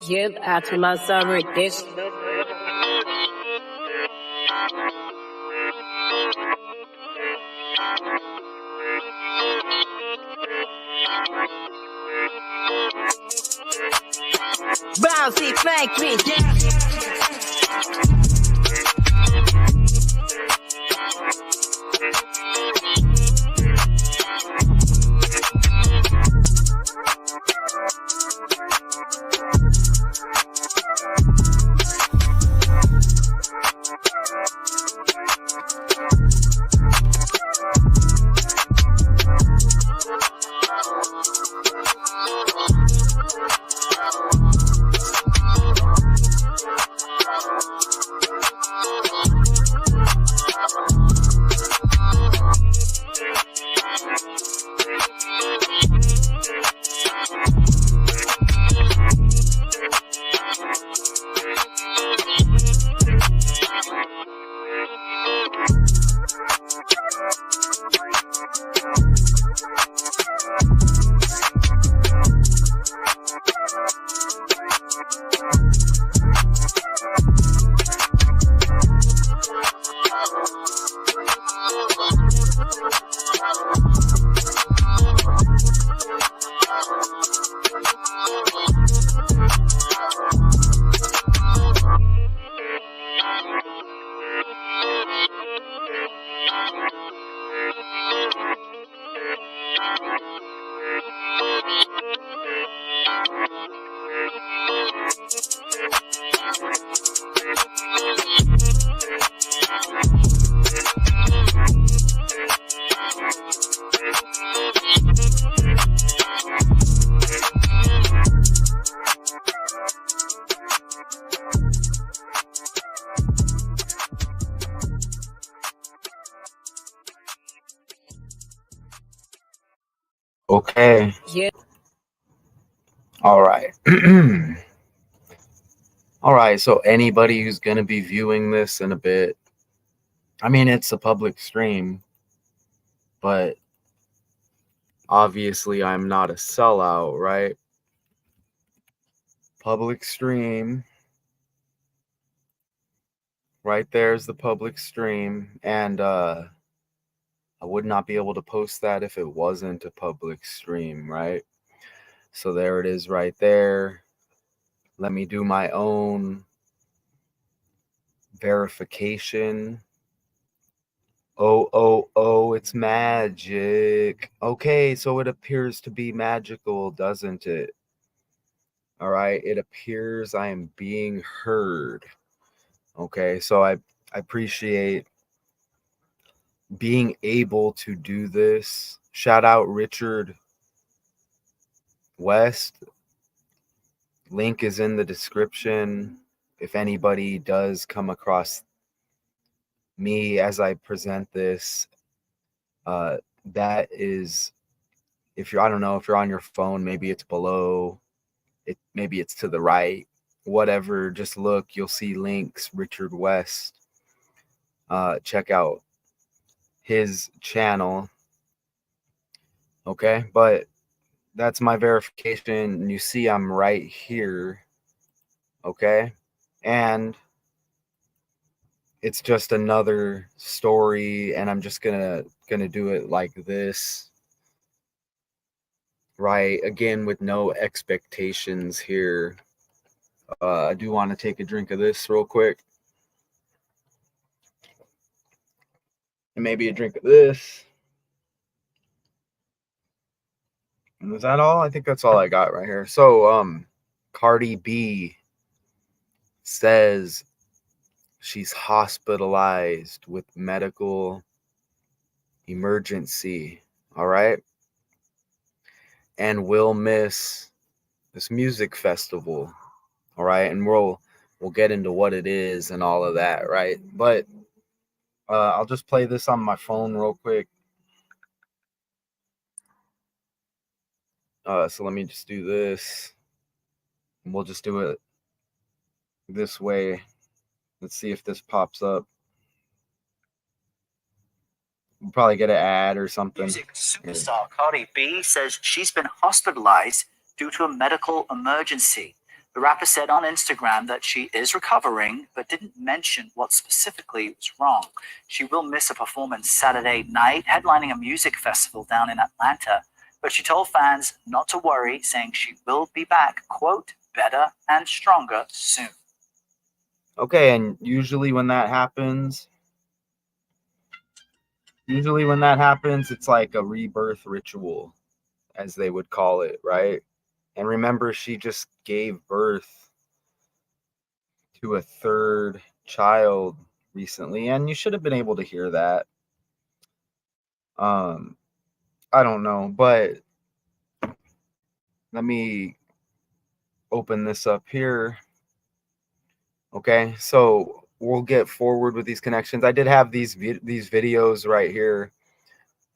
Get out of my summer dish. Bouncy, thank me. Okay. Yeah. All right. All right. So anybody who's going to be viewing this in a bit, I mean, it's a public stream, but obviously I'm not a sellout, right? Public stream. Right there's the public stream. And I would not be able to post that if it wasn't a public stream, right? So there it is right there. Let me do my own verification. Oh, it's magic. Okay, so it appears to be magical, doesn't it? All right, it appears I am being heard. Okay, so I appreciate being able to do this. Shout out Richard West. Link is in the description. If anybody does come across me as I present this, that is, if you're, I don't know, if you're on your phone, maybe it's below, maybe it's to the right, whatever, just look, you'll see links. Richard West, check out his channel. Okay, but that's my verification. You see I'm right here. Okay, and it's just another story, and I'm just gonna do it like this, right? Again, with no expectations here. I do want to take a drink of this real quick, and maybe a drink of this. And is that all? I think that's all I got right here. So Cardi B says she's hospitalized with medical emergency, all right? And will miss this music festival, all right? And we'll get into what it is and all of that, right? But I'll just play this on my phone real quick. So let me just do this. And we'll just do it this way. Let's see if this pops up. We'll probably get an ad or something. Music superstar Cardi B says she's been hospitalized due to a medical emergency. The rapper said on Instagram that she is recovering, but didn't mention what specifically was wrong. She will miss a performance Saturday night, headlining a music festival down in Atlanta, but she told fans not to worry, saying she will be back, quote, better and stronger soon. Okay, and usually when that happens, it's like a rebirth ritual, as they would call it, right? And remember, she just gave birth to a third child recently, and you should have been able to hear that. I don't know, but let me open this up here. Okay, so we'll get forward with these connections. I did have these videos right here.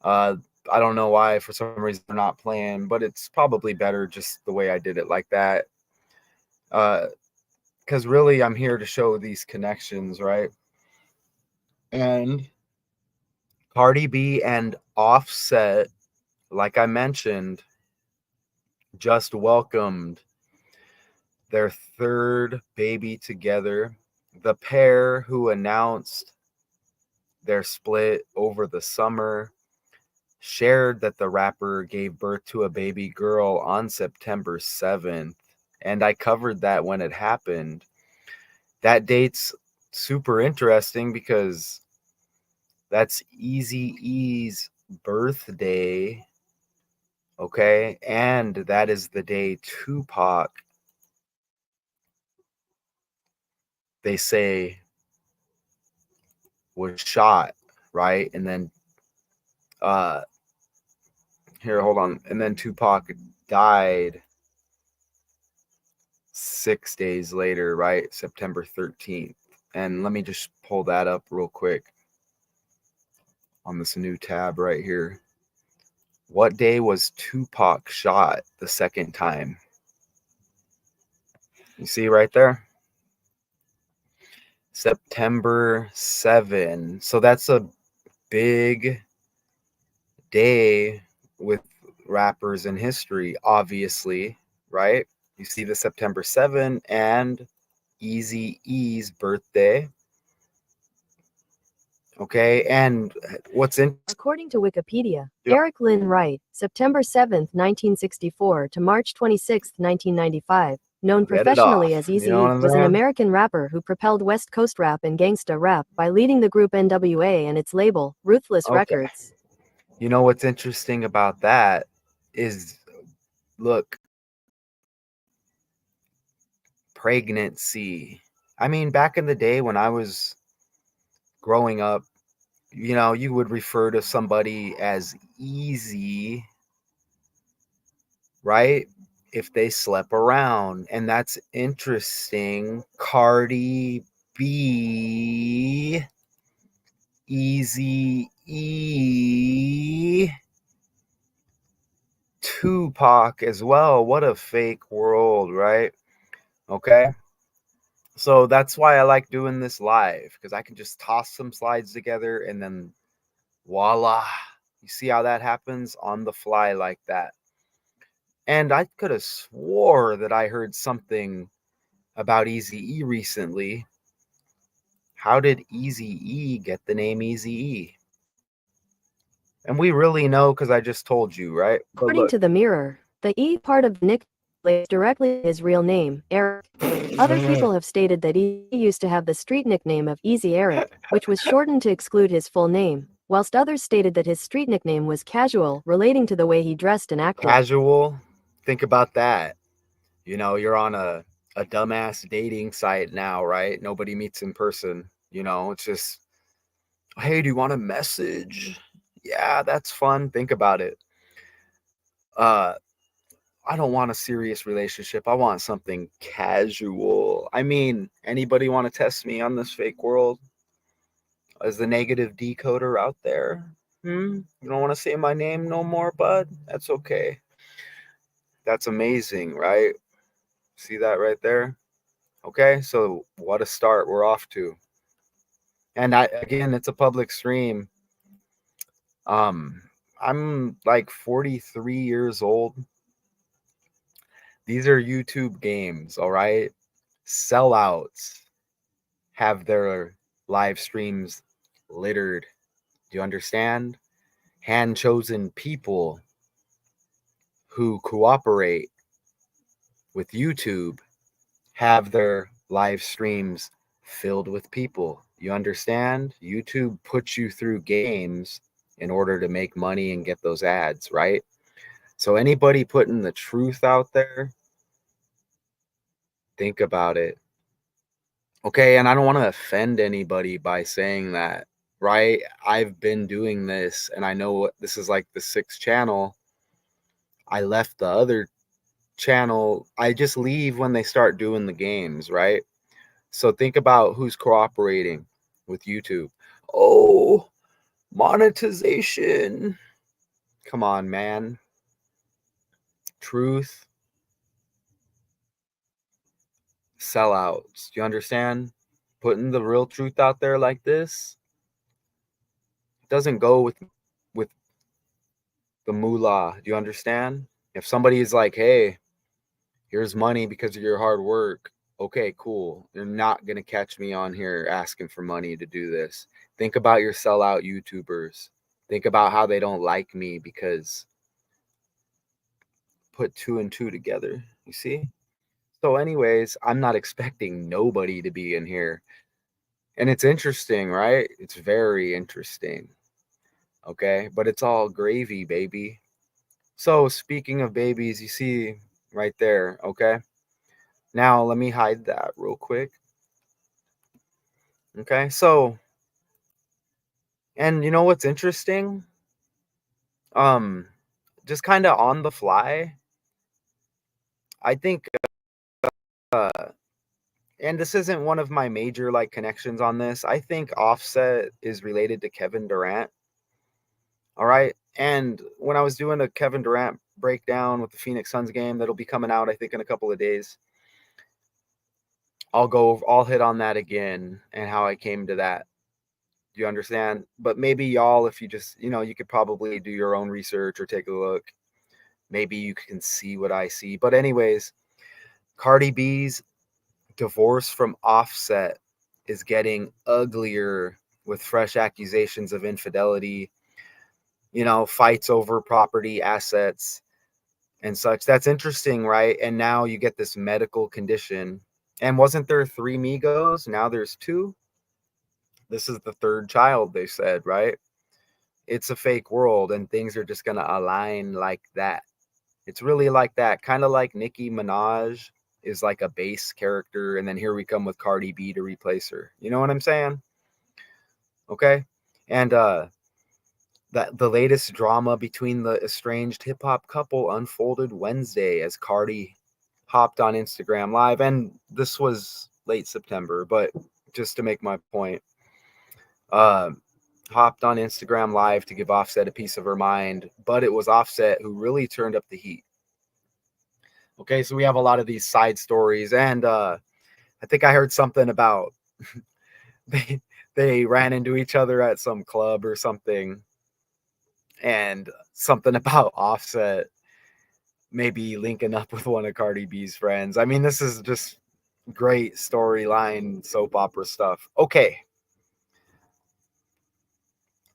I don't know why, for some reason, they're not playing, but it's probably better just the way I did it like that. Because really, I'm here to show these connections, right? And Cardi B and Offset, like I mentioned, just welcomed their third baby together. The pair, who announced their split over the summer, shared that the rapper gave birth to a baby girl on September 7th. And I covered that when it happened. That date's super interesting because that's Eazy-E's birthday. Okay. And that is the day Tupac, they say, was shot, right? And then here, hold on. And then Tupac died 6 days later, right? September 13th. And let me just pull that up real quick on this new tab right here. What day was Tupac shot the second time? You see right there? September 7. So that's a big day with rappers in history, obviously, right? You see the September 7 and Eazy-E's birthday. Okay, and what's in... According to Wikipedia, Eric Lynn Wright, September 7, 1964 to March 26, 1995, known professionally as Eazy-E, was an American rapper who propelled West Coast rap and gangsta rap by leading the group NWA and its label, Ruthless Records. You know what's interesting about that is, look, pregnancy. I mean, back in the day when I was growing up, you know, you would refer to somebody as Easy, right? If they slept around. And that's interesting. Cardi B, Eazy-E, Tupac as well. What a fake world, right? Okay. So that's why I like doing this live, because I can just toss some slides together and then voila. You see how that happens on the fly like that. And I could have swore that I heard something about Eazy-E recently. How did Eazy-E get the name Eazy-E? And we really know because I just told you, right? According to the Mirror, the E part of the nickname relates directly to his real name, Eric. Other people have stated that he used to have the street nickname of Easy Eric, which was shortened to exclude his full name, whilst others stated that his street nickname was Casual, relating to the way he dressed and acted. Casual? Think about that. You know, you're on a dumbass dating site now, right? Nobody meets in person. You know, it's just, hey, do you want a message? Yeah, that's fun. Think about it. I don't want a serious relationship. I want something casual. I mean, anybody want to test me on this fake world as the negative decoder out there? You don't want to say my name no more, bud? That's okay. That's amazing, right? See that right there? Okay, so what a start we're off to. And again, it's a public stream. I'm like 43 years old. These are YouTube games, all right? Sellouts have their live streams littered. Do you understand? Hand-chosen people who cooperate with YouTube have their live streams filled with people. You understand? YouTube puts you through games in order to make money and get those ads, right? So anybody putting the truth out there, think about it. Okay, and I don't want to offend anybody by saying that, right? I've been doing this and I know what this is like the 6th channel. I left the other channel. I just leave when they start doing the games, right? So think about who's cooperating with YouTube. Oh, monetization. Come on, man. Truth, sellouts. Do you understand? Putting the real truth out there like this doesn't go with the moolah. Do you understand? If somebody is like, hey, here's money because of your hard work. Okay, cool. You're not going to catch me on here asking for money to do this. Think about your sellout YouTubers. Think about how they don't like me because put 2 and 2 together. You see? So anyways, I'm not expecting nobody to be in here. And it's interesting, right? It's very interesting. Okay? But it's all gravy, baby. So speaking of babies, you see right there, okay? Now let me hide that real quick. Okay? So, and you know what's interesting? Just kind of on the fly, I think and this isn't one of my major like connections on this. I think Offset is related to Kevin Durant. All right. And when I was doing a Kevin Durant breakdown with the Phoenix Suns game that'll be coming out, I think, in a couple of days, I'll hit on that again and how I came to that. Do you understand? But maybe y'all, if you just, you could probably do your own research or take a look. Maybe you can see what I see. But anyways, Cardi B's divorce from Offset is getting uglier with fresh accusations of infidelity, fights over property, assets, and such. That's interesting, right? And now you get this medical condition. And wasn't there 3 Migos? Now there's 2. This is the 3rd child, they said, right? It's a fake world and things are just going to align like that. It's really like that. Kind of like Nicki Minaj is like a base character. And then here we come with Cardi B to replace her. You know what I'm saying? Okay. And that the latest drama between the estranged hip hop couple unfolded Wednesday as Cardi hopped on Instagram Live. And this was late September, but just to make my point, hopped on Instagram Live to give Offset a piece of her mind, but it was Offset who really turned up the heat. Okay, so we have a lot of these side stories, and I think I heard something about they ran into each other at some club or something, and something about Offset maybe linking up with one of Cardi B's friends. I mean, this is just great storyline soap opera stuff. Okay.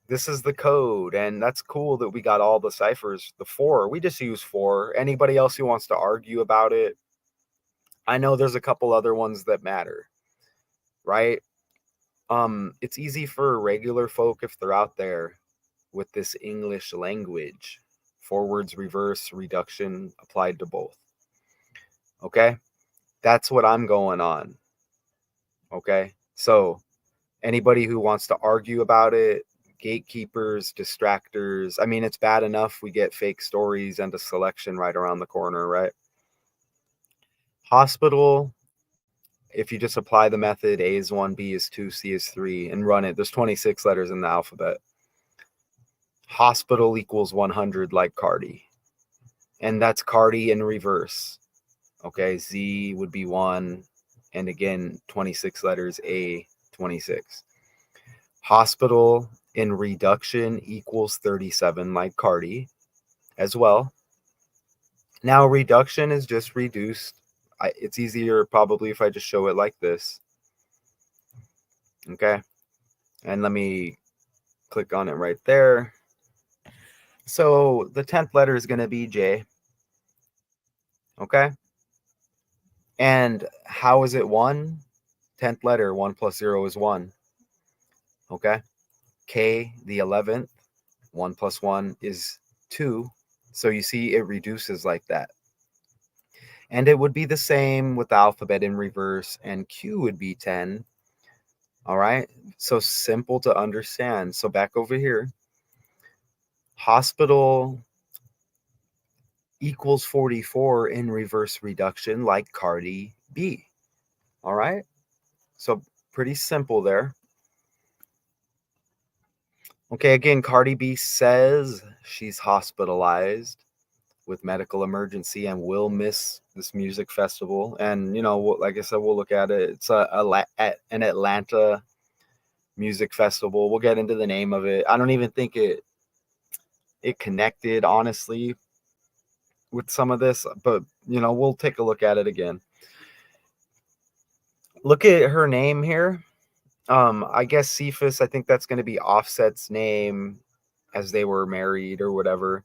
This is the code, and that's cool that we got all the ciphers, the 4. We just use 4. Anybody else who wants to argue about it, I know there's a couple other ones that matter, right? It's easy for regular folk if they're out there with this English language. Forwards, reverse, reduction applied to both. Okay? That's what I'm going on. Okay? So, anybody who wants to argue about it, gatekeepers, distractors. I mean, it's bad enough we get fake stories and a selection right around the corner, right? Hospital, if you just apply the method, A is 1, B is 2, C is 3, and run it, there's 26 letters in the alphabet. Hospital equals 100 like Cardi. And that's Cardi in reverse. Okay, Z would be 1, and again, 26 letters, A, 26. Hospital in reduction equals 37 like Cardi as well. Now, reduction is just reduced. It's easier probably if I just show it like this. Okay. And let me click on it right there. So the 10th letter is going to be J. Okay. And how is it 1? 10th letter, 1 plus 0 is 1. Okay. K, the 11th, 1 plus 1 is 2. So you see it reduces like that. And it would be the same with the alphabet in reverse, and Q would be 10. All right. So simple to understand. So back over here, hospital equals 44 in reverse reduction, like Cardi B. All right. So pretty simple there. Okay. Again, Cardi B says she's hospitalized with medical emergency and will miss this music festival. And, you know, like I said, we'll look at it. It's an Atlanta music festival. We'll get into the name of it. I don't even think it connected, honestly, with some of this, but, you know, we'll take a look at it again. Look at her name here. I guess Cephas, I think that's going to be Offset's name as they were married or whatever.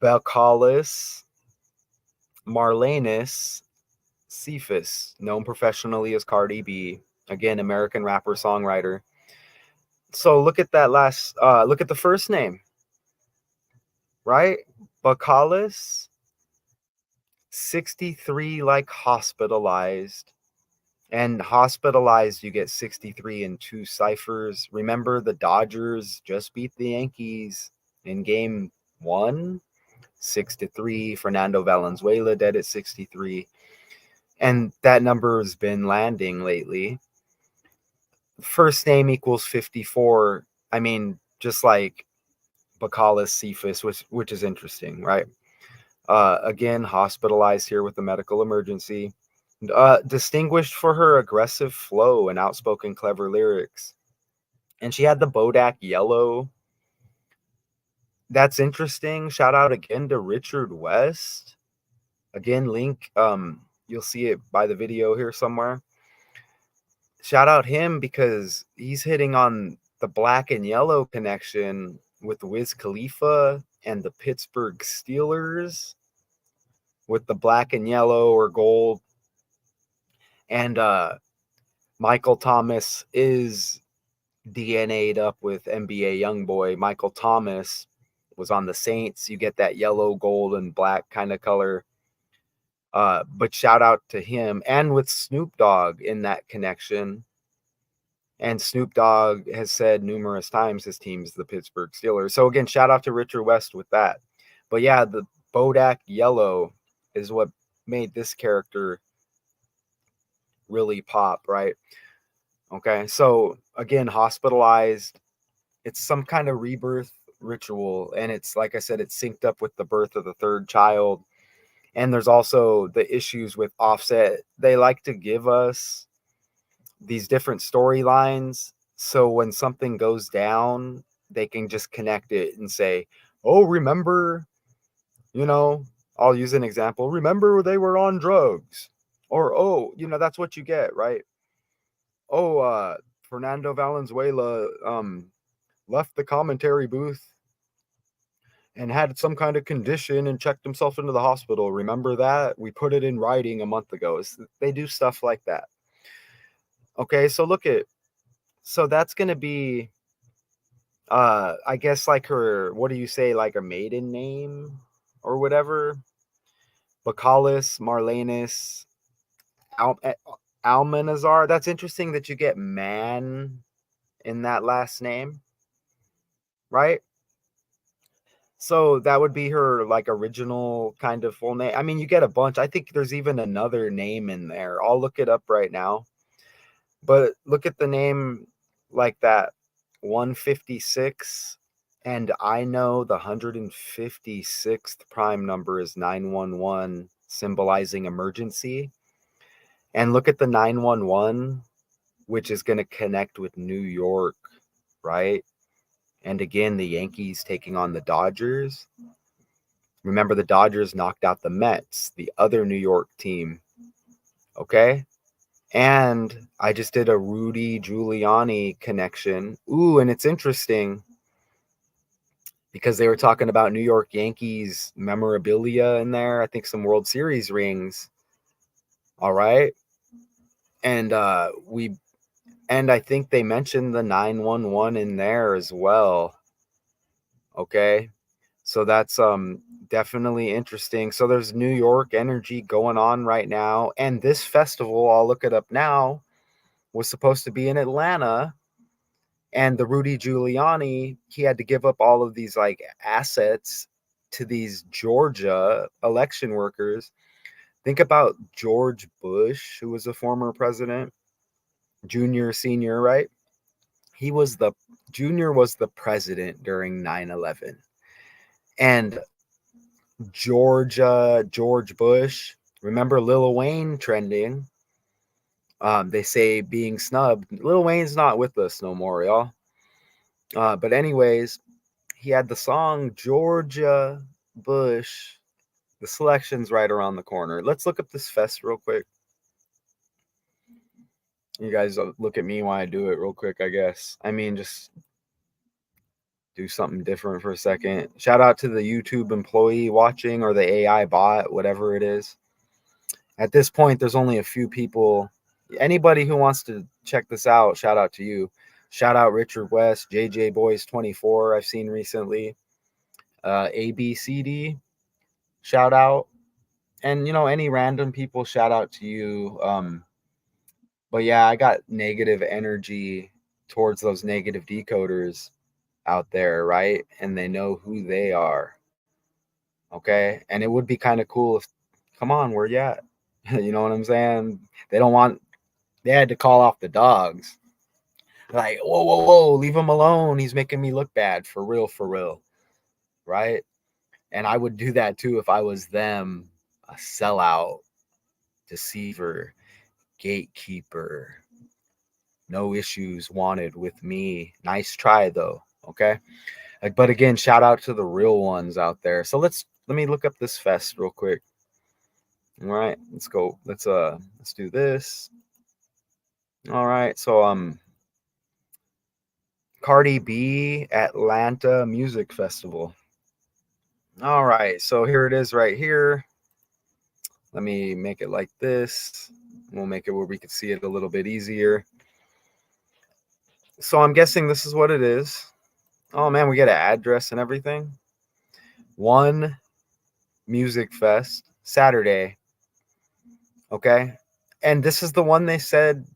Belcalis Marlanus Cephas, known professionally as Cardi B, again, American rapper songwriter. So look at that look at the first name, right? Bacallus, 63, like hospitalized. And hospitalized, you get 63 in 2 ciphers. Remember, the Dodgers just beat the Yankees in game 1, 6-3. Fernando Valenzuela dead at 63. And that number has been landing lately. First name equals 54. I mean, just like Bacallus Cephas, which is interesting, right? Again, hospitalized here with a medical emergency. Distinguished for her aggressive flow and outspoken, clever lyrics. And she had the Bodak Yellow. That's interesting. Shout out again to Richard West. Again, link. You'll see it by the video here somewhere. Shout out him because he's hitting on the black and yellow connection with Wiz Khalifa and the Pittsburgh Steelers with the black and yellow or gold. And Michael Thomas is DNA'd up with NBA Youngboy. Michael Thomas was on the Saints. You get that yellow, gold, and black kind of color. But shout out to him and with Snoop Dogg in that connection. And Snoop Dogg has said numerous times his team's the Pittsburgh Steelers. So again, shout out to Richard West with that. But yeah, the Bodak Yellow is what made this character really pop, right? Okay, so again, hospitalized. It's some kind of rebirth ritual, and it's like I said, it's synced up with the birth of the third child. And there's also the issues with Offset. They like to give us these different storylines, so when something goes down, they can just connect it and say, "Oh, remember, you know." I'll use an example. Remember, they were on drugs, or oh, you know, that's what you get, right? Oh, Fernando Valenzuela left the commentary booth and had some kind of condition and checked himself into the hospital. Remember that? We put it in writing a month ago. They do stuff like that. Okay, so so that's going to be, I guess, like her, what do you say, like her maiden name or whatever? Bacallus, Marlanus, Almanazar. That's interesting that you get man in that last name, right? So that would be her like original kind of full name. I mean, you get a bunch. I think there's even another name in there. I'll look it up right now. But look at the name like that, 156. And I know the 156th prime number is 911, symbolizing emergency. And look at the 911, which is going to connect with New York, right? And again, the Yankees taking on the Dodgers. Remember, the Dodgers knocked out the Mets, the other New York team. Okay? And I just did a Rudy Giuliani connection. Ooh, and it's interesting because they were talking about New York Yankees memorabilia in there. I think some World Series rings. All right. And I think they mentioned the 911 in there as well. Okay. So that's definitely interesting. So there's New York energy going on right now. And this festival, I'll look it up now, was supposed to be in Atlanta. And the Rudy Giuliani, he had to give up all of these like assets to these Georgia election workers. Think about George Bush, who was a former president, junior, senior, right? Junior was the president during 9/11. And George Bush, remember Lil Wayne trending? They say being snubbed. Lil Wayne's not with us no more, y'all. But anyways, he had the song Georgia Bush. The selection's right around the corner. Let's look up this fest real quick. You guys look at me while I do it real quick, I guess. I mean, just do something different for a second. Shout out to the YouTube employee watching or the AI bot, whatever it is. At this point, there's only a few people. Anybody who wants to check this out, shout out to you. Shout out Richard West, JJ Boys 24, I've seen recently. ABCD, shout out. And, any random people, shout out to you. But yeah, I got negative energy towards those negative decoders out there, right? And they know who they are. Okay. And it would be kind of cool if, come on, where you at? You know what I'm saying? They had to call off the dogs. Like, whoa, leave him alone. He's making me look bad. For real. Right? And I would do that too if I was them, a sellout, deceiver, gatekeeper. No issues wanted with me. Nice try though. Okay. But again, shout out to the real ones out there. So let me look up this fest real quick. All right, let's go. Let's do this. All right. So Cardi B Atlanta Music Festival. All right. So here it is right here. Let me make it like this. We'll make it where we can see it a little bit easier. So I'm guessing this is what it is. Oh man, we get an address and everything. One Music Fest, Saturday. Okay. And this is the one they said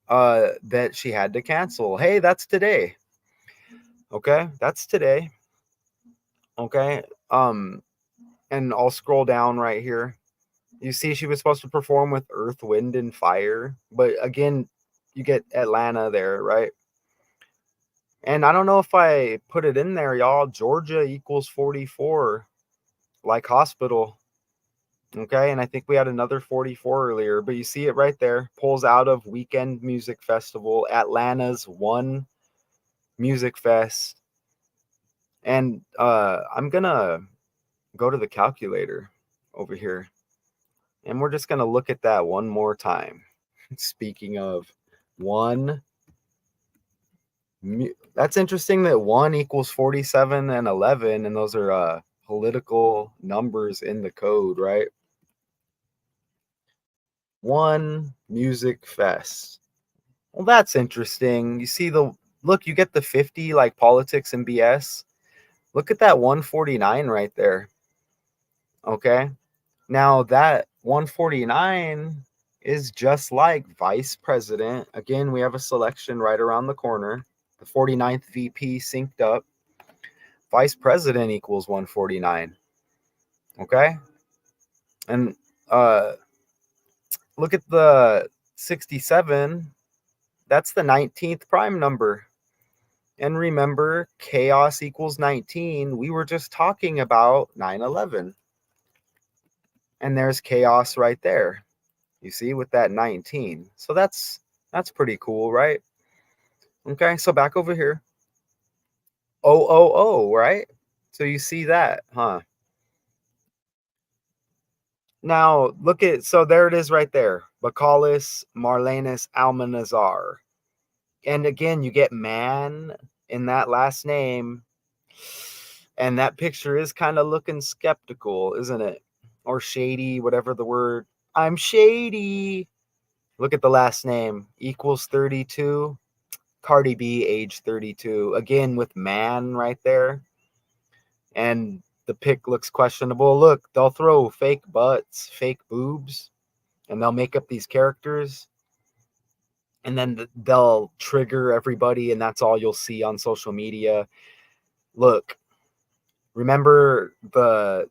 that she had to cancel. Hey, that's today. Okay, that's today. Okay. And I'll scroll down right here. You see she was supposed to perform with Earth, Wind, and Fire. But again, you get Atlanta there, right? And I don't know if I put it in there, y'all. Georgia equals 44, like hospital. Okay, and I think we had another 44 earlier, but you see it right there. Pulls out of Weekend Music Festival, Atlanta's one music fest. And I'm gonna go to the calculator over here, and we're just gonna look at that one more time. Speaking of one, that's interesting that 1 equals 47 and 11, and those are political numbers in the code, right? One music fest. Well, that's interesting. You see look, you get the 50 like politics and BS. Look at that 149 right there. Okay. Now that 149 is just like vice president. Again, we have a selection right around the corner. The 49th VP synced up. Vice president equals 149. Okay. And look at the 67. That's the 19th prime number. And remember, chaos equals 19. We were just talking about 9/11. And there's chaos right there. You see, with that 19. So that's pretty cool, right? Okay, so back over here. Oh, right? So you see that, huh? Now, look at, so there it is right there. Bacallus Marlanus Almanazar. And again, you get man in that last name. And that picture is kind of looking skeptical, isn't it? Or shady, whatever the word. I'm shady. Look at the last name. Equals 32. Cardi B, age 32. Again, with man right there. And the pic looks questionable. Look, they'll throw fake butts, fake boobs, and they'll make up these characters. And then they'll trigger everybody, and that's all you'll see on social media. Look, remember the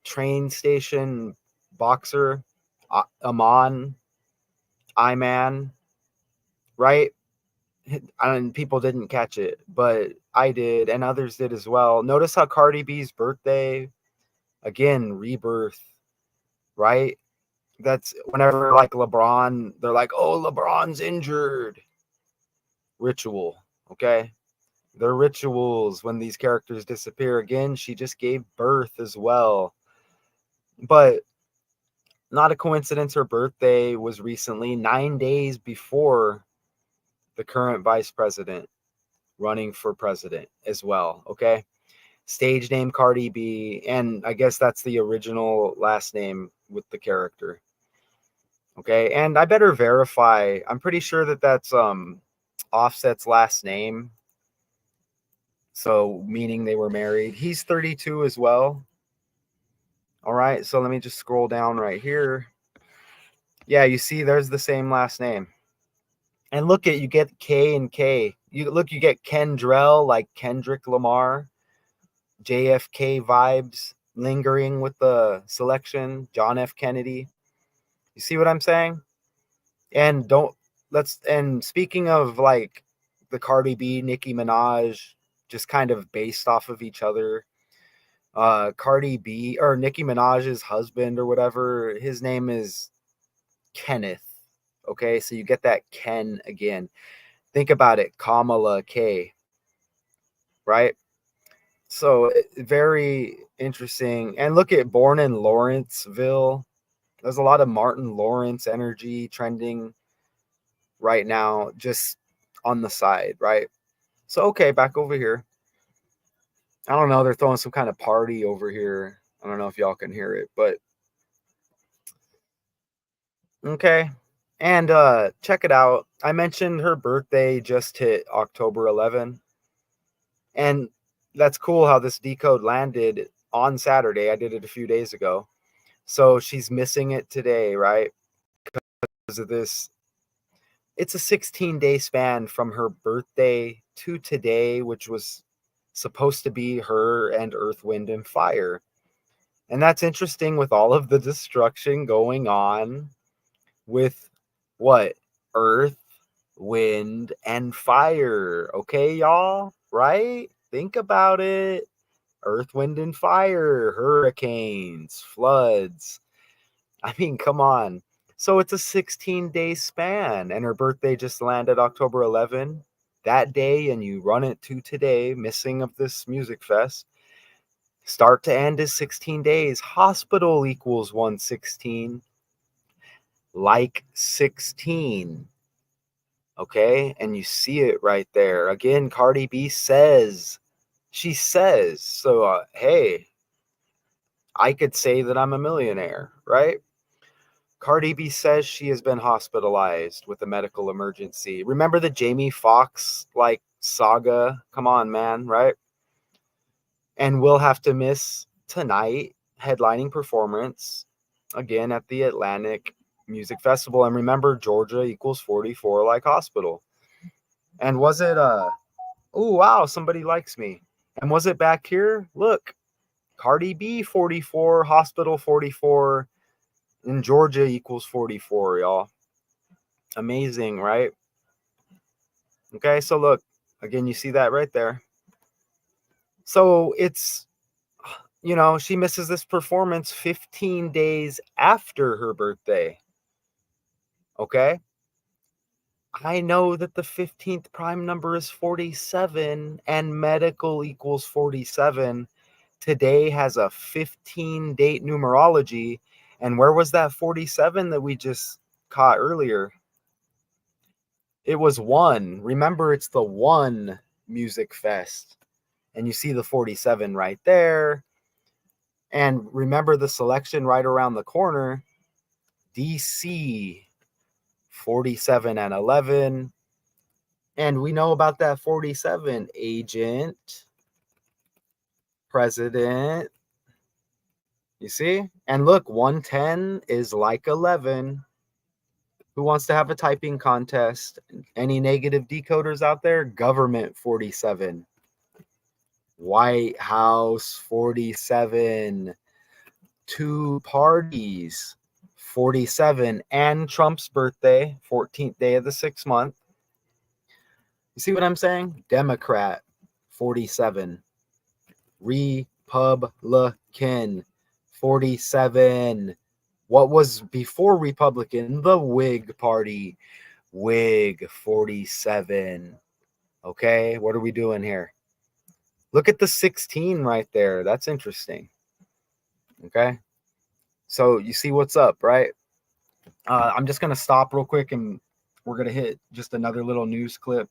train station boxer, Iman, right? And people didn't catch it, but I did, and others did as well. Notice how Cardi B's birthday, again, rebirth, right? That's whenever like LeBron, they're like, oh, LeBron's injured. Ritual, okay? They're rituals when these characters disappear. Again, she just gave birth as well. But not a coincidence, her birthday was recently, 9 days before the current vice president running for president as well, okay? Stage name Cardi B, and I guess that's the original last name with the character. Okay, and I better verify. I'm pretty sure that that's Offset's last name. So meaning they were married. He's 32 as well. All right, so let me just scroll down right here. Yeah, you see there's the same last name. And look at, you get K and K. You get Kendrell, like Kendrick Lamar. JFK vibes lingering with the selection. John F. Kennedy. You see what I'm saying? And and speaking of like the Cardi B, Nicki Minaj, just kind of based off of each other. Cardi B, or Nicki Minaj's husband or whatever, his name is Kenneth. Okay, so you get that Ken again. Think about it, Kamala K. Right? So very interesting. And look at born in Lawrenceville. There's a lot of Martin Lawrence energy trending right now, just on the side, right? So, okay, back over here. I don't know. They're throwing some kind of party over here. I don't know if y'all can hear it, but okay. And check it out. I mentioned her birthday just hit October 11. And that's cool how this decode landed on Saturday. I did it a few days ago. So she's missing it today, right? Because of this. It's a 16-day span from her birthday to today, which was supposed to be her and Earth, Wind, and Fire. And that's interesting with all of the destruction going on with what? Earth, Wind, and Fire. Okay, y'all? Right? Think about it. Earth, Wind, and Fire, hurricanes, floods. I mean, come on. So it's a 16-day span, and her birthday just landed October 11 that day, and you run it to today, missing of this music fest. Start to end is 16 days. Hospital equals 116. Like 16. Okay? And you see it right there. Again, Cardi B says, she says, so, hey, I could say that I'm a millionaire, right? Cardi B says she has been hospitalized with a medical emergency. Remember the Jamie Foxx like saga? Come on, man, right? And we'll have to miss tonight headlining performance again at the Atlantic Music Festival. And remember, Georgia equals 44 like hospital. And was it oh wow, somebody likes me. And was it back here? Look, Cardi B 44, hospital 44. In Georgia equals 44, y'all. Amazing, right? Okay, so look, again, you see that right there. So it's, she misses this performance 15 days after her birthday. Okay? I know that the 15th prime number is 47 and medical equals 47. Today has a 15 date numerology. And where was that 47 that we just caught earlier? It was one. Remember, it's the One Music Fest. And you see the 47 right there. And remember the selection right around the corner, DC 47 and 11. And we know about that 47, agent, president. You see? And look, 110 is like 11. Who wants to have a typing contest? Any negative decoders out there? Government 47. White House 47. Two parties 47. And Trump's birthday, 14th day of the 6th month. You see what I'm saying? Democrat 47. Republican 47. What was before Republican? The Whig Party. Whig 47. Okay, what are we doing here? Look at the 16 right there. That's interesting. Okay, so you see what's up, right? I'm just going to stop real quick and we're going to hit just another little news clip.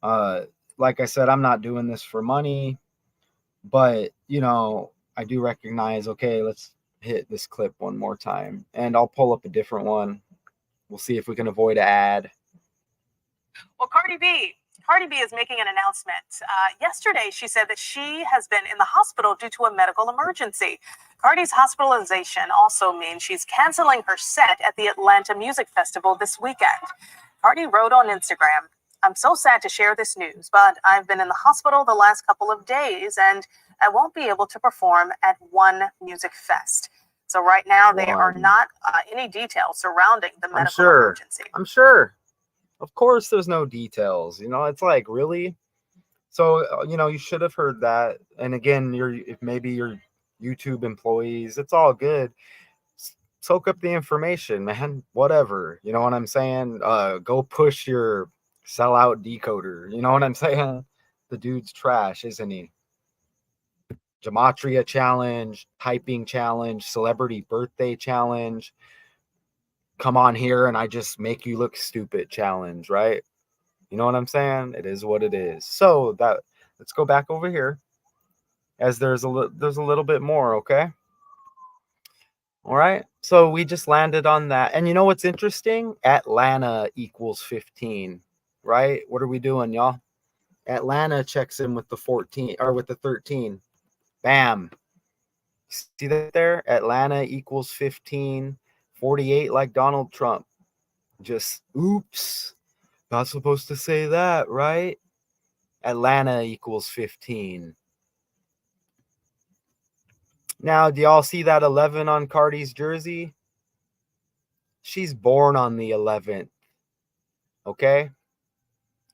Like I said, I'm not doing this for money, but, you know, I do recognize, okay, let's hit this clip one more time. And I'll pull up a different one. We'll see if we can avoid an ad. Well, Cardi B is making an announcement. Yesterday, she said that she has been in the hospital due to a medical emergency. Cardi's hospitalization also means she's canceling her set at the Atlanta Music Festival this weekend. Cardi wrote on Instagram, "I'm so sad to share this news, but I've been in the hospital the last couple of days and I won't be able to perform at One Music Fest." So right now, there are not any details surrounding the medical emergency. I'm sure. Of course, there's no details. You know, it's like, really? So, you know, you should have heard that. And again, if maybe your YouTube employees, it's all good. Soak up the information, man. Whatever. You know what I'm saying? Go push your sellout decoder. You know what I'm saying? The dude's trash, isn't he? Gematria challenge, typing challenge, celebrity birthday challenge. Come on here and I just make you look stupid challenge, right? You know what I'm saying? It is what it is. So let's go back over here, as there's a little bit more, okay? All right. So we just landed on that. And you know what's interesting? Atlanta equals 15, right? What are we doing, y'all? Atlanta checks in with the 14 or with the 13. Bam. See that there? Atlanta equals 15. 48 like Donald Trump. Just oops. Not supposed to say that, right? Atlanta equals 15. Now, do y'all see that 11 on Cardi's jersey? She's born on the 11th. Okay?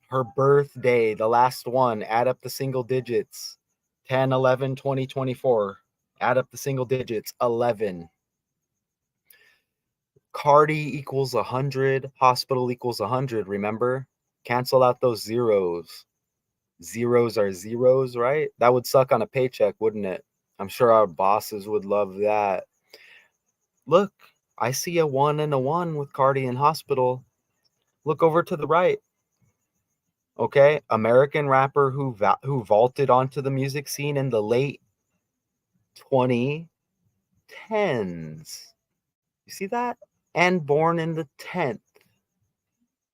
Her birthday, the last one, add up the single digits. 10, 11, 20, 24. Add up the single digits. 11. Cardi equals 100. Hospital equals 100, remember? Cancel out those zeros. Zeros are zeros, right? That would suck on a paycheck, wouldn't it? I'm sure our bosses would love that. Look, I see a 1 and a 1 with Cardi in hospital. Look over to the right. Okay, American rapper who vaulted onto the music scene in the late 2010s. You see that? And born in the 10th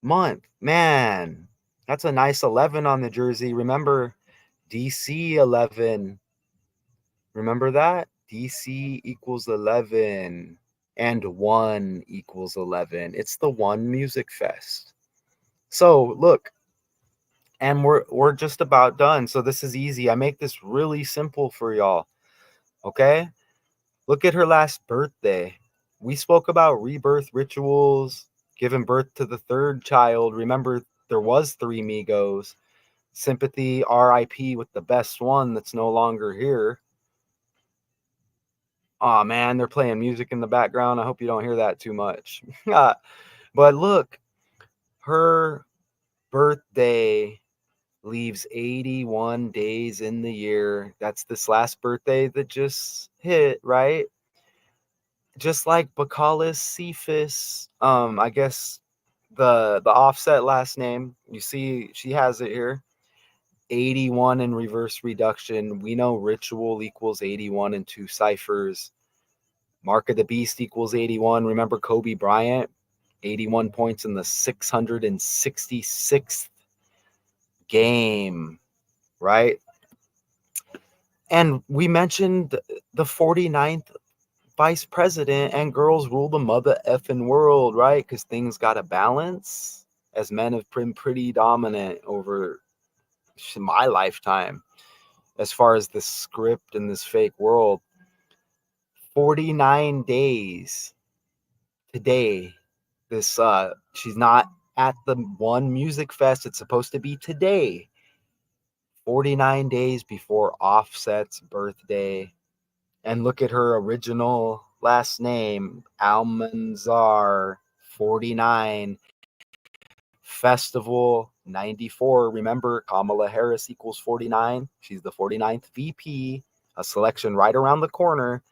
month. Man, that's a nice 11 on the jersey. Remember, DC 11. Remember that? DC equals 11 and 1 equals 11. It's the One Music Fest. So look, and we're just about done. So this is easy. I make this really simple for y'all. Okay? Look at her last birthday. We spoke about rebirth rituals, giving birth to the third child. Remember, there was 3 Migos. Sympathy, RIP with the best one that's no longer here. Oh man, they're playing music in the background. I hope you don't hear that too much. But look, her birthday leaves 81 days in the year. That's this last birthday that just hit, right? just like Bacallus Cephas, I guess the Offset last name, you see she has it here. 81 in reverse reduction. We know Ritual equals 81 in 2 ciphers. Mark of the Beast equals 81. Remember Kobe Bryant? 81 points in the 666th game, right? And we mentioned the 49th vice president, and girls rule the mother effing world, right? Because things got to balance, as men have been pretty dominant over my lifetime as far as the script in this fake world. 49 days today. This she's not at the one music fest. It's supposed to be today. 49 days before Offset's birthday. And look at her original last name, Almanzar, 49. Festival, 94. Remember, Kamala Harris equals 49. She's the 49th VP. A selection right around the corner.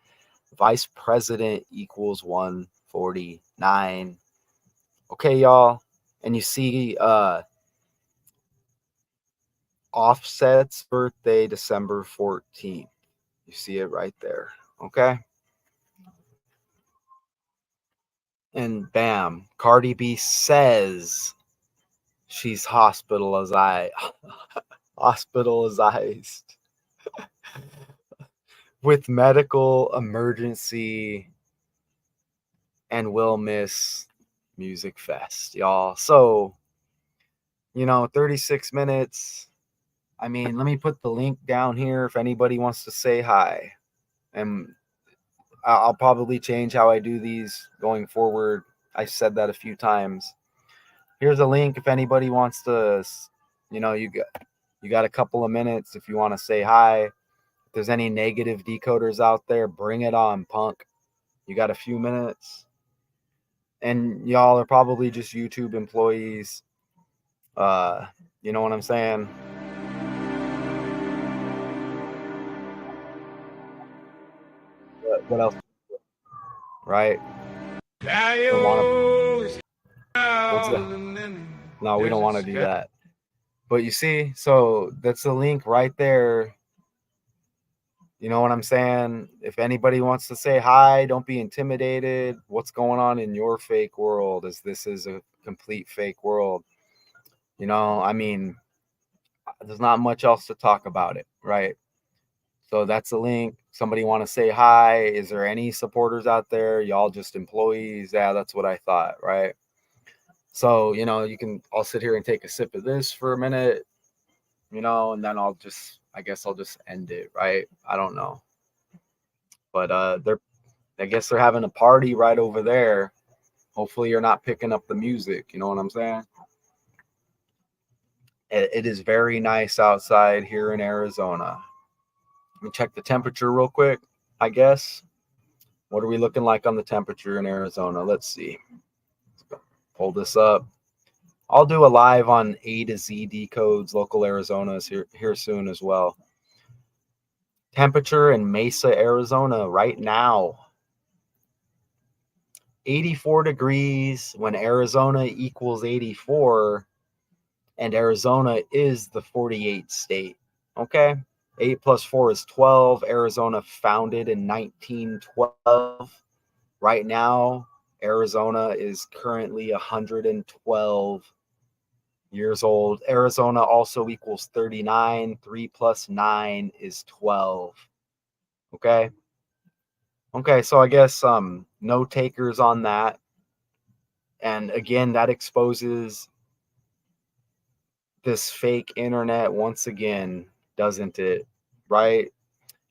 Vice President equals 149. Okay, y'all. And you see Offset's birthday, December 14th. You see it right there. Okay. And bam, Cardi B says she's hospitalized with medical emergency and will miss Music Fest, y'all. So, 36 minutes. I mean, let me put the link down here if anybody wants to say hi. And I'll probably change how I do these going forward. I said that a few times. Here's a link if anybody wants to, you got a couple of minutes if you want to say hi. If there's any negative decoders out there, bring it on, punk. You got a few minutes. And y'all are probably just YouTube employees. You know what I'm saying? What else? Right? No, we don't want to do that. But you see, so that's the link right there. You know what I'm saying? If anybody wants to say hi, don't be intimidated. What's going on in your fake world? As this is a complete fake world. I mean, there's not much else to talk about it, right? So that's the link. Somebody want to say hi? Is there any supporters out there? Y'all just employees? Yeah, that's what I thought, right? So, I'll sit here and take a sip of this for a minute, and then I guess I'll just end it, right? I don't know. But I guess they're having a party right over there. Hopefully you're not picking up the music, you know what I'm saying? It is very nice outside here in Arizona. Let me check the temperature real quick, I guess. What are we looking like on the temperature in Arizona? Let's see. Let's pull this up. I'll do a live on A to Z decodes. Local Arizona is here soon as well. Temperature in Mesa, Arizona right now. 84 degrees when Arizona equals 84. And Arizona is the 48th state. Okay? 8 plus 4 is 12. Arizona founded in 1912. Right now, Arizona is currently 112 years old. Arizona also equals 39. 3 plus 9 is 12. Okay? Okay, so I guess no takers on that. And again, that exposes this fake internet once again, doesn't it? Right?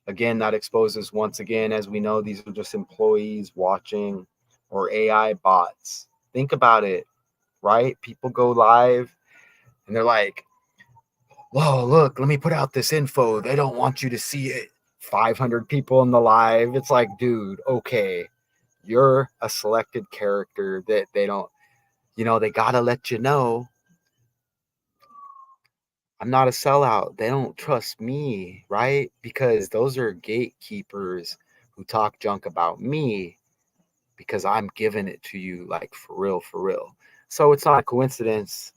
Again, that exposes once again, as we know, these are just employees watching or AI bots. Think about it, right? People go live and they're like, whoa, look, let me put out this info. They don't want you to see it. 500 people in the live. It's like, dude, okay, you're a selected character that they don't, they got to let you know I'm not a sellout. They don't trust me, right? Because those are gatekeepers who talk junk about me. because I'm giving it to you like for real, for real. So it's not a coincidence.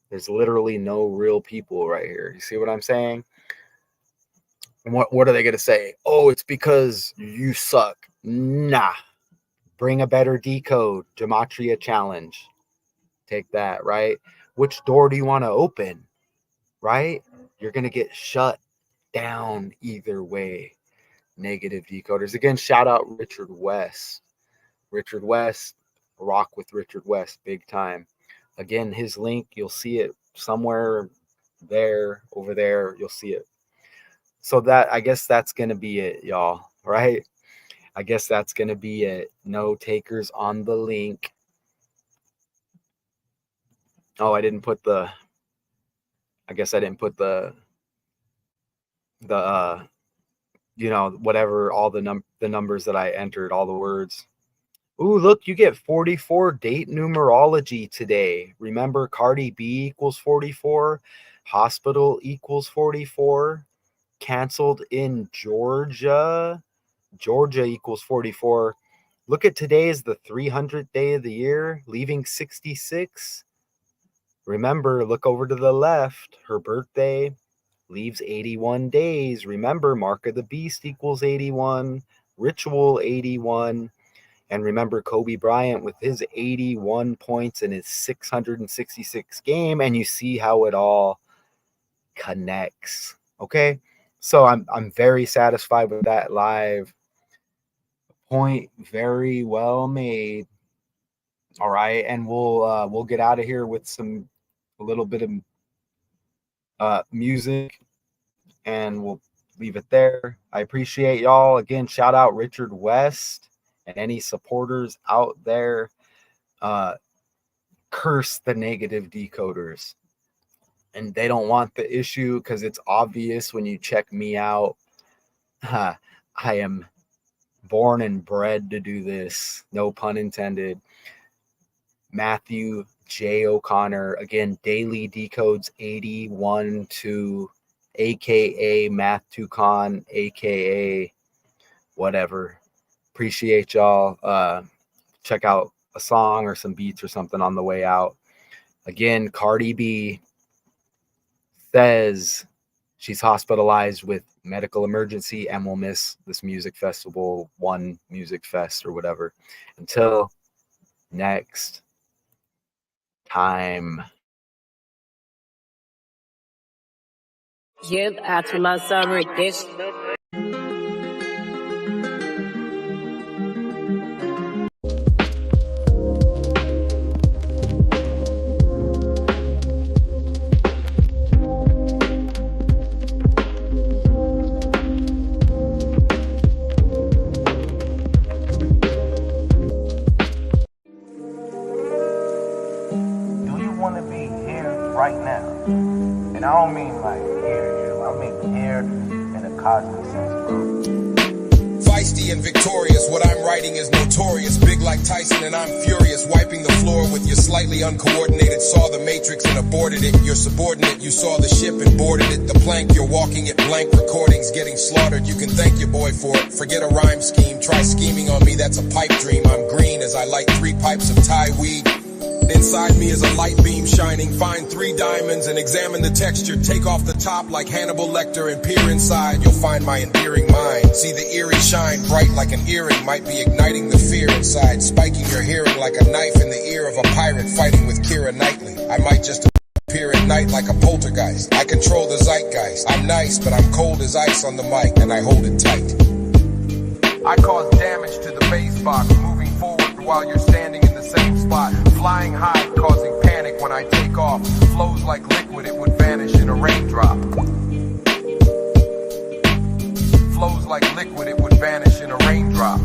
There's literally no real people right here. You see what I'm saying? And what are they going to say? Oh, it's because you suck. Nah. Bring a better decode. Gematria challenge. Take that, right? Which door do you want to open? Right? You're going to get shut down either way. Negative decoders. Again, shout out Richard West. Richard West, rock with Richard West, big time. Again, his link, you'll see it somewhere there, over there, you'll see it. So that, I guess that's going to be it, y'all, right? I guess that's going to be it. No takers on the link. Oh, I didn't put the, I guess I didn't put the you know, whatever, all the numbers that I entered, all the words. Ooh, look, you get 44 date numerology today. Remember, Cardi B equals 44. Hospital equals 44. Canceled in Georgia. Georgia equals 44. Look at today is the 300th day of the year, leaving 66. Remember, look over to the left. Her birthday leaves 81 days. Remember, Mark of the Beast equals 81. Ritual 81. And remember Kobe Bryant with his 81 points in his 666 game. And you see how it all connects. Okay. So I'm very satisfied with that live point. Very well made. All right. And we'll get out of here with a little bit of music, and we'll leave it there. I appreciate y'all. Again, shout out Richard West. And any supporters out there, curse the negative decoders. And they don't want the issue because it's obvious when you check me out. I am born and bred to do this. No pun intended. Matthew J. O'Connor. Again, daily decodes 81 a.k.a. Math2Con, a.k.a. whatever. Appreciate y'all. Check out a song or some beats or something on the way out. Again, Cardi B says she's hospitalized with medical emergency and will miss this music festival, One Music Fest or whatever. Until next time. Yep, after my summer edition. Right now. And I don't mean like here. I mean here in a cosmic sense, bro. Feisty and victorious, what I'm writing is notorious. Big like Tyson and I'm furious. Wiping the floor with your slightly uncoordinated. Saw the matrix and aborted it. You're subordinate, you saw the ship and boarded it. The plank, you're walking it blank. Recordings getting slaughtered, you can thank your boy for it. Forget a rhyme scheme, try scheming on me, that's a pipe dream. I'm green as I light 3 pipes of Thai weed. Inside me is a light beam shining. Find 3 diamonds and examine the texture. Take off the top like Hannibal Lecter and peer inside. You'll find my endearing mind. See the eerie shine, bright like an earring. Might be igniting the fear inside. Spiking your hearing like a knife in the ear of a pirate fighting with Keira Knightley. I might just appear at night like a poltergeist. I control the zeitgeist. I'm nice, but I'm cold as ice on the mic, and I hold it tight. I cause damage to the bass box, moving forward while you're standing in the same spot. Flying high, causing panic when I take off. Flows like liquid, it would vanish in a raindrop. Flows like liquid, it would vanish in a raindrop.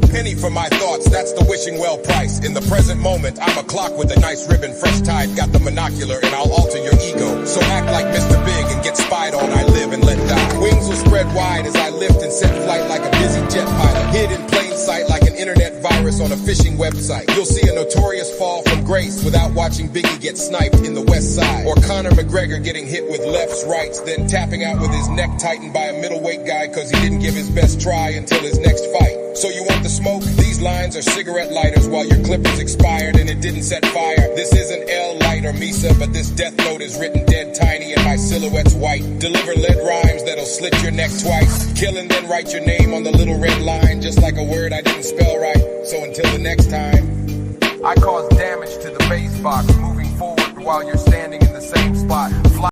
Penny for my thoughts, that's the wishing well price. In the present moment, I'm a clock with a nice ribbon, fresh tied, got the monocular, and I'll alter your ego. So act like Mr. Big and get spied on, I live and let die. Wings will spread wide as I lift and set flight like a busy jet pilot. Hid in plain sight like an internet virus on a phishing website. You'll see a notorious fall from grace. race without watching Biggie get sniped in the West Side. Or Conor McGregor getting hit with lefts, rights, then tapping out with his neck tightened by a middleweight guy because he didn't give his best try until his next fight. So you want the smoke? These lines are cigarette lighters while your clippers expired and it didn't set fire. This isn't L Light or Misa, but this death note is written dead tiny and my silhouette's white. Deliver lead rhymes that'll slit your neck twice. Kill and then write your name on the little red line, just like a word I didn't spell right. So until the next time, I cause damage to the bass box, moving forward while you're standing in the same spot.